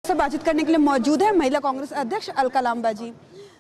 से बातचीत करने के लिए मौजूद है महिला कांग्रेस अध्यक्ष अलका लांबा जी।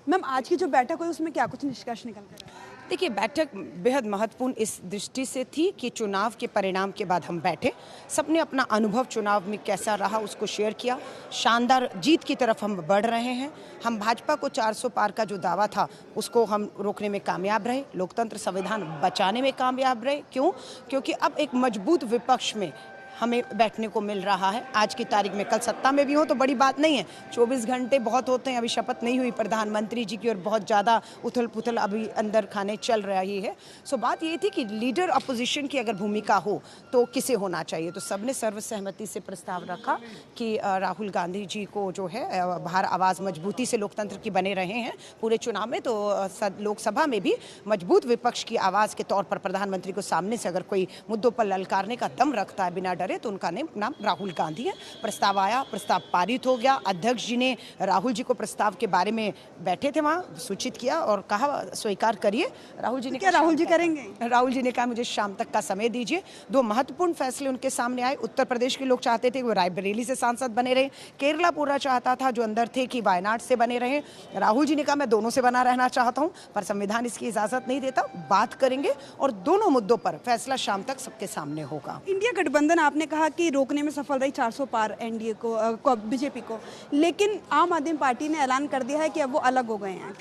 मैम, आज की जो बैठक हुई उसमें क्या कुछ निष्कर्ष निकल कर आया? देखिए, बैठक बेहद महत्वपूर्ण इस दृष्टि से थी कि चुनाव के परिणाम के बाद हम बैठे, सबने अपना अनुभव चुनाव में कैसा रहा उसको शेयर किया। शानदार जीत की तरफ हम बढ़ रहे हैं। हम भाजपा को 400 पार का जो दावा था उसको हम रोकने में कामयाब रहे, लोकतंत्र संविधान बचाने में कामयाब रहे। क्यों? क्योंकि अब एक मजबूत विपक्ष में हमें बैठने को मिल रहा है। आज की तारीख में, कल सत्ता में भी हो तो बड़ी बात नहीं है, 24 घंटे बहुत होते हैं। अभी शपथ नहीं हुई प्रधानमंत्री जी की और बहुत ज़्यादा उथल पुथल अभी अंदर खाने चल रही है। सो बात ये थी कि लीडर अपोजिशन की अगर भूमिका हो तो किसे होना चाहिए, तो सबने सर्वसहमति से प्रस्ताव रखा कि राहुल गांधी जी को जो है बाहर आवाज़ मजबूती से लोकतंत्र की बने रहे हैं पूरे चुनाव में, तो लोकसभा में भी मजबूत विपक्ष की आवाज़ के तौर पर प्रधानमंत्री को सामने से अगर कोई मुद्दों पर ललकारने का दम रखता है बिना तो उनका नाम राहुल गांधी है। प्रस्ताव आया, प्रस्ताव पारित हो गया। अध्यक्ष जी ने राहुल जी को प्रस्ताव के बारे में बैठे थे वहाँ सूचित किया और कहा स्वीकार करिए। राहुल जी ने क्या राहुल जी करेंगे? राहुल जी ने कहा मुझे शाम तक का समय दीजिए। दो महत्वपूर्ण फैसले उनके सामने आए। उत्तर प्रदेश के लोग चाहते थे वो रायबरेली से सांसद बने रहे, केरला पूरा चाहता था जो अंदर थे कि वायनाड से बने रहे। राहुल जी ने कहा मैं दोनों से बना रहना चाहता हूँ, पर संविधान इसकी इजाजत नहीं देता। बात करेंगे और दोनों मुद्दों पर फैसला शाम तक सबके सामने होगा। इंडिया गठबंधन आपने कहा कि रोकने में सफल रही 400 पार एनडीए को बीजेपी को, लेकिन आम आदमी पार्टी ने ऐलान कर दिया है कि अब वो अलग हो गए हैं।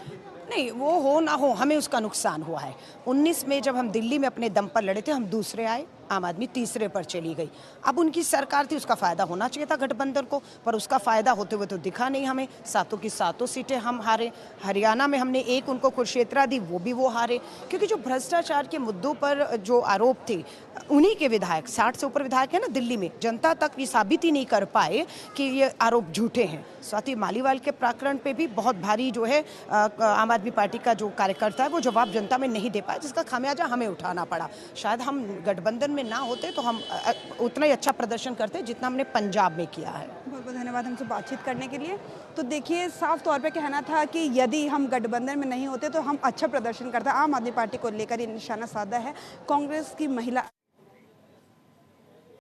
नहीं, वो हो ना हो हमें उसका नुकसान हुआ है। 19 में जब हम दिल्ली में अपने दम पर लड़े थे, हम दूसरे आए, आम आदमी तीसरे पर चली गई। अब उनकी सरकार थी, उसका फायदा होना चाहिए था गठबंधन को, पर उसका फायदा होते हुए तो दिखा नहीं हमें। सातों की सातों सीटें हम हारे। हरियाणा में हमने एक उनको कुरुक्षेत्रा दी, वो भी वो हारे, क्योंकि जो भ्रष्टाचार के मुद्दों पर जो आरोप थे उन्हीं के विधायक, 60 से ऊपर विधायक है ना दिल्ली में, जनता तक ये साबित ही नहीं कर पाए कि ये आरोप झूठे हैं। स्वाति मालीवाल के प्रकरण पे भी बहुत भारी जो है आम आदमी पार्टी का जो कार्यकर्ता है वो जवाब जनता में नहीं दे पाया, जिसका खामियाजा हमें उठाना पड़ा। शायद हम गठबंधन में ना होते तो हम उतना ही अच्छा प्रदर्शन करते जितना हमने पंजाब में किया है। बहुत बहुत धन्यवाद हमसे बातचीत करने के लिए। तो देखिए, साफ तौर पे कहना था कि यदि हम गठबंधन में नहीं होते तो हम अच्छा प्रदर्शन करते। आम आदमी पार्टी को लेकर ये निशाना साधा है कांग्रेस की महिला